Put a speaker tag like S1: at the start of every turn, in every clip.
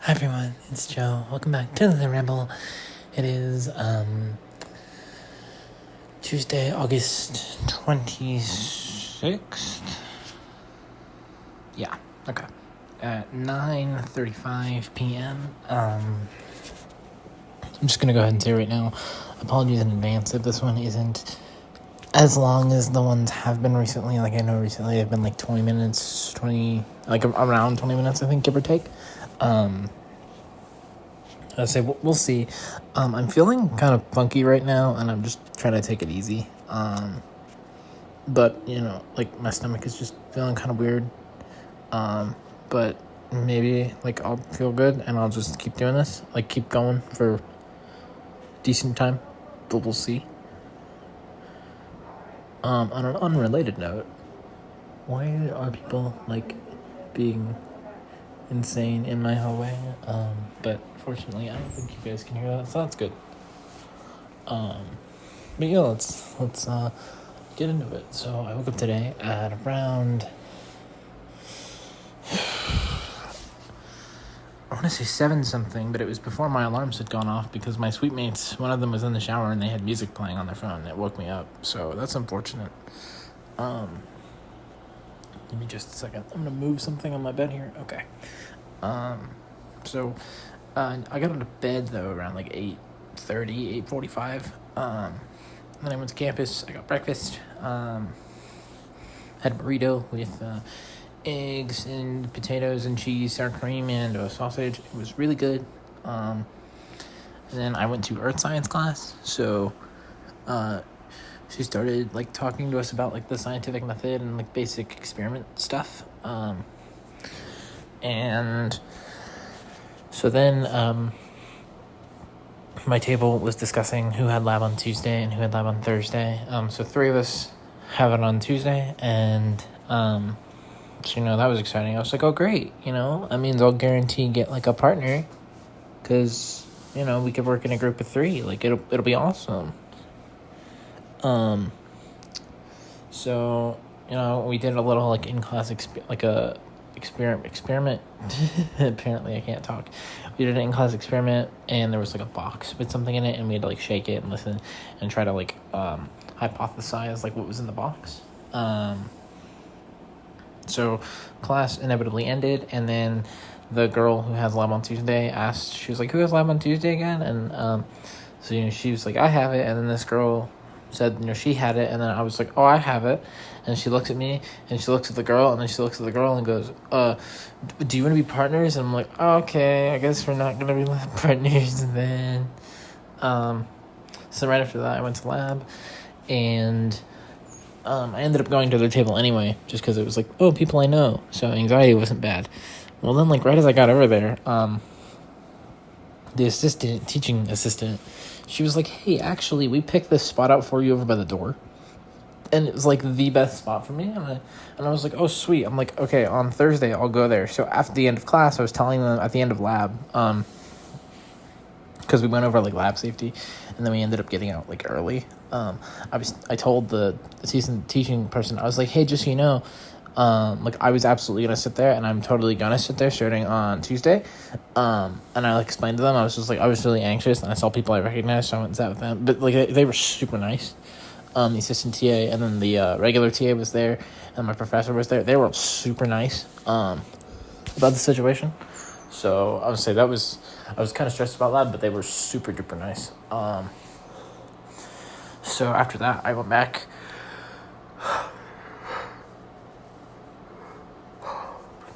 S1: Hi everyone, it's Joe. Welcome back to The Rebel. It is Tuesday, August 26th. Yeah, okay. At 9:35 p.m. I'm just gonna go ahead and say right now, apologies in advance if this one isn't as long as the ones have been recently. Like, I know recently they've been like 20 minutes, around 20 minutes, I think, give or take. I'd say we'll see. I'm feeling kind of funky right now, and I'm just trying to take it easy. But like, my stomach is just feeling kind of weird. But maybe like I'll feel good, and I'll just keep doing this, like keep going for decent time. But we'll see. On an unrelated note, why are people like being insane in my hallway? But fortunately, I don't think you guys can hear that, so that's good. But yeah, let's get into it. So I woke up today at around, I want to say 7 something, but it was before my alarms had gone off because my suite mates, one of them was in the shower and they had music playing on their phone and it woke me up. So that's unfortunate. Give me just a second. I'm gonna move something on my bed here. Okay. So I got out of bed though around like 8:30, 8:45. Then I went to campus. I got breakfast. Had a burrito with eggs and potatoes and cheese, sour cream, and a sausage. It was really good. And then I went to earth science class. So she started like talking to us about like the scientific method and like basic experiment stuff. And so then my table was discussing who had lab on Tuesday and who had lab on Thursday. So 3 of us have it on Tuesday, and so that was exciting. I was like, oh great, that means I'll guarantee get like a partner, because we could work in a group of 3. Like it'll be awesome. So we did a little like in class experiment. Apparently I can't talk. We did an in-class experiment, and there was like a box with something in it, and we had to like shake it and listen and try to like hypothesize like what was in the box. So class inevitably ended, and then the girl who has lab on Tuesday asked, she was like, who has lab on Tuesday again? And so she was like, I have it. And then this girl said she had it, and then I was like, oh, I have it. And she looks at me, and she looks at the girl, and then she looks at the girl and goes, do you want to be partners? And I'm like, oh, okay, I guess we're not gonna be partners then. So right after that I went to lab, and I ended up going to their table anyway, just because it was like, oh, people I know, so anxiety wasn't bad. Well, then like right as I got over there, the teaching assistant, she was like, hey, actually, we picked this spot out for you over by the door. And it was like the best spot for me. And I was like, oh, sweet. I'm like, okay, on Thursday, I'll go there. So after the end of class, I was telling them at the end of lab, because we went over like lab safety, and then we ended up getting out like early. I told the teaching person, I was like, hey, just so you know, like I was absolutely gonna sit there, and I'm totally gonna sit there starting on Tuesday. And I like explained to them, I was just like, I was really anxious, and I saw people I recognized, so I went and sat with them. But like they were super nice. The assistant TA, and then the regular TA was there, and my professor was there. They were super nice about the situation. So I would say I was kind of stressed about lab, but they were super duper nice. So after that, I went back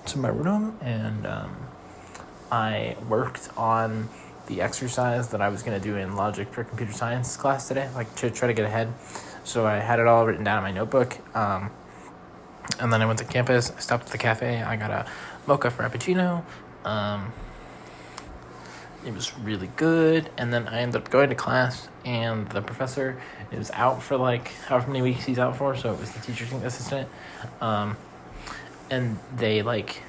S1: to my room, and I worked on the exercise that I was going to do in logic for computer science class today, like to try to get ahead. So I had it all written down in my notebook. And then I went to campus. I stopped at the cafe. I got a mocha frappuccino. It was really good. And then I ended up going to class, and the professor is out for like however many weeks he's out for. So it was the teaching assistant. And they like,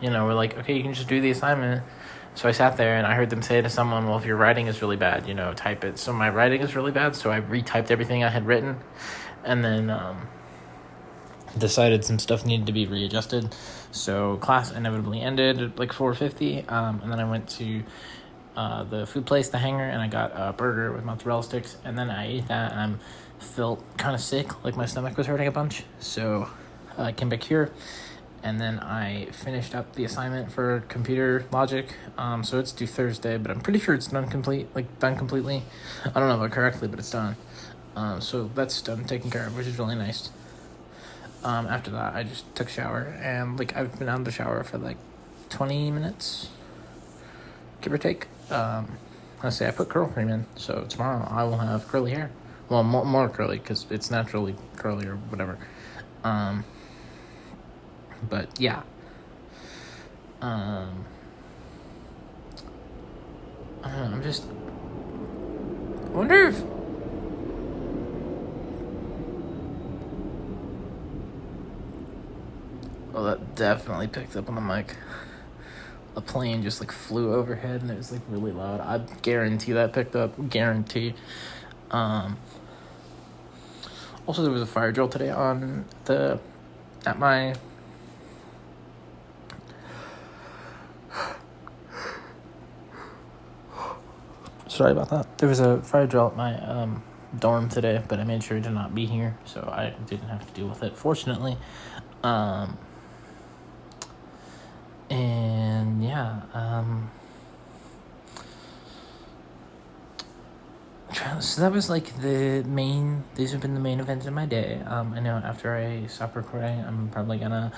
S1: were like, okay, you can just do the assignment. So I sat there, and I heard them say to someone, well, if your writing is really bad, type it. So my writing is really bad, so I retyped everything I had written, and then decided some stuff needed to be readjusted. So class inevitably ended at like 4:50, and then I went to the food place, the Hangar, and I got a burger with mozzarella sticks, and then I ate that, and I felt kind of sick, like my stomach was hurting a bunch, so I came back here, and then I finished up the assignment for computer logic, so it's due Thursday, but I'm pretty sure it's done completely. I don't know if it correctly, but it's done. So that's done, taken care of, which is really nice. After that, I just took a shower, and like I've been out of the shower for like 20 minutes, give or take. I put curl cream in, so tomorrow I will have curly hair. Well, more curly because it's naturally curly or whatever. But yeah. I don't know, I'm just. I wonder if. Oh, that definitely picked up on the mic. A plane just like flew overhead and it was like really loud. I guarantee that picked up. Guarantee. Also, there was a fire drill today at my. Sorry about that. There was a fire drill at my dorm today, but I made sure to not be here, so I didn't have to deal with it, fortunately. And yeah, so that was like these have been the main events of my day. I know after I stop recording, I'm probably gonna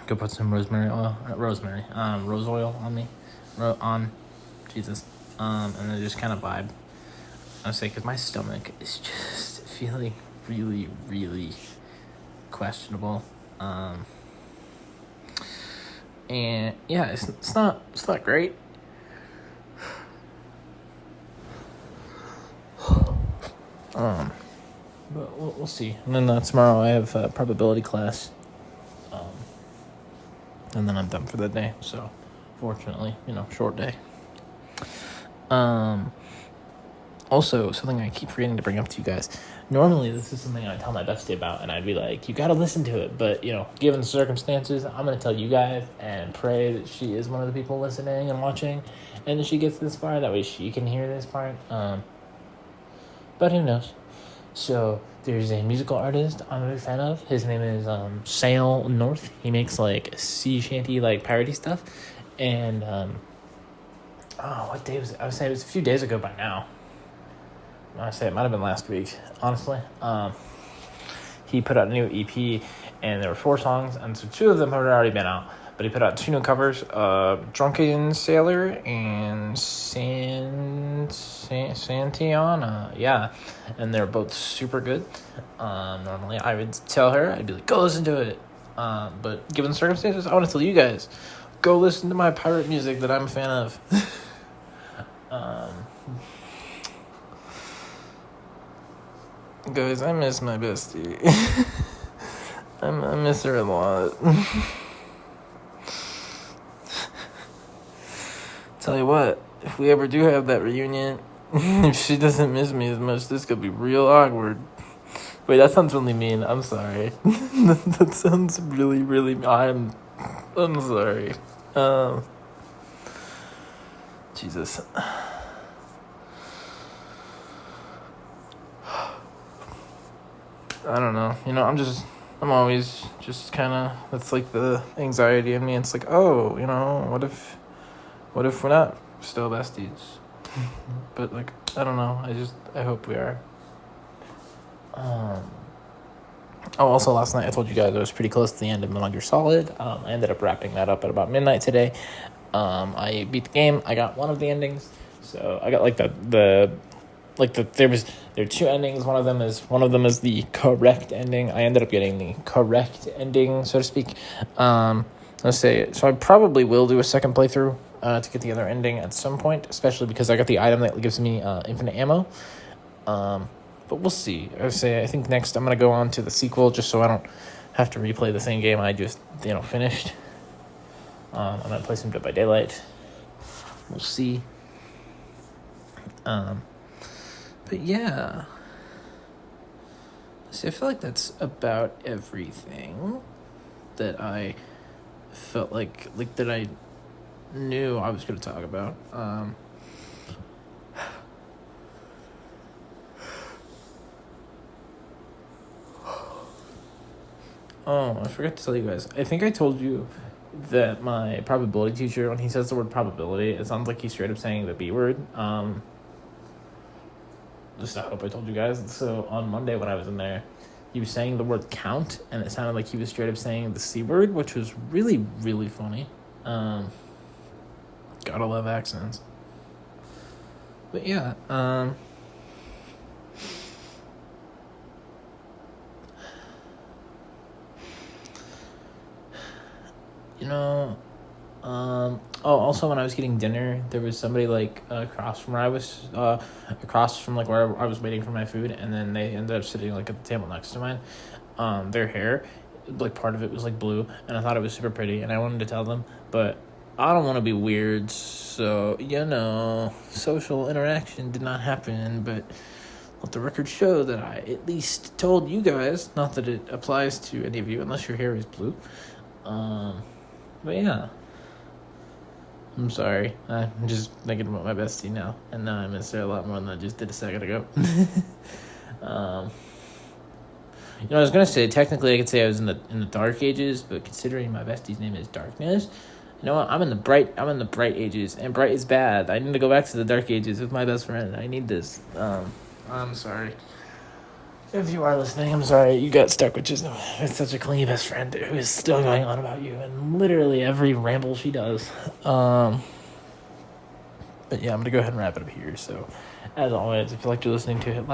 S1: go put some rose oil on me, Jesus, and then just kind of vibe. Honestly, because my stomach is just feeling really, really questionable. And yeah, it's not great. But we'll see. And then tomorrow I have a probability class. And then I'm done for the day. So, fortunately, short day. Also, something I keep forgetting to bring up to you guys. Normally, this is something I tell my bestie about, and I'd be like, you gotta listen to it. But, given the circumstances, I'm gonna tell you guys and pray that she is one of the people listening and watching, and that she gets this far. That way she can hear this part. But who knows? So, there's a musical artist I'm a big fan of. His name is Sail North. He makes, like, sea shanty, like, parody stuff. And, what day was it? I would say it was a few days ago by now. I say it might have been last week, honestly. He put out a new EP, and there were 4 songs, and so 2 of them had already been out. But he put out 2 new covers, Drunken Sailor and Santiana. Yeah, and they're both super good. Normally I would tell her, I'd be like, go listen to it. But given the circumstances, I want to tell you guys, go listen to my pirate music that I'm a fan of. Guys, I miss my bestie. I miss her a lot. Tell you what, if we ever do have that reunion, if she doesn't miss me as much, this could be real awkward. Wait, that sounds really mean. I'm sorry. That sounds really, really. I'm sorry. Jesus. I don't know. I'm always just kind of, that's like the anxiety in me. It's like, oh, what if we're not still besties? But like, I don't know. I hope we are. Also last night I told you guys I was pretty close to the end of Metal Gear Solid. I ended up wrapping that up at about midnight today. I beat the game. I got one of the endings. So I got like there are 2 endings. One of them is the correct ending. I ended up getting the correct ending, so to speak. Let's say, so I probably will do a second playthrough to get the other ending at some point, especially because I got the item that gives me infinite ammo. But we'll see. I think next I'm gonna go on to the sequel just so I don't have to replay the same game I just finished. I'm gonna play some Dead by Daylight. We'll see. But yeah. See, I feel like that's about everything. that I felt like that I knew I was going to talk about. Oh, I forgot to tell you guys. I think I told you that my probability teacher, when he says the word probability, it sounds like he's straight up saying the B word. Just I hope I told you guys. So on Monday when I was in there, he was saying the word count, and it sounded like he was straight up saying the C word, which was really, really funny. Gotta love accents. But yeah, you know, also when I was getting dinner, there was somebody like across from where I was, across from like where I was waiting for my food, and then they ended up sitting like at the table next to mine. Their hair, like part of it was like blue, and I thought it was super pretty, and I wanted to tell them, but I don't want to be weird, so social interaction did not happen, but let the record show that I at least told you guys, not that it applies to any of you unless your hair is blue. But yeah, I'm sorry. I'm just thinking about my bestie now, and now I miss her a lot more than I just did a second ago. I was gonna say technically I could say I was in the dark ages, but considering my bestie's name is Darkness, you know what? I'm in the bright ages, and bright is bad. I need to go back to the dark ages with my best friend. I need this. I'm sorry. If you are listening, I'm sorry you got stuck with such a clingy best friend who is still going on about you and literally every ramble she does. But yeah, I'm gonna go ahead and wrap it up here. So, as always, if you liked listening to it,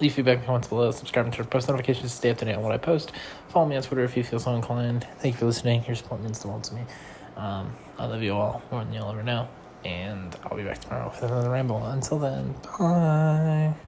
S1: leave feedback in the comments below, subscribe and turn post notifications to stay up to date on what I post. Follow me on Twitter if you feel so inclined. Thank you for listening. Your support means the world to me. I love you all more than you'll ever know, and I'll be back tomorrow with another ramble. Until then, bye.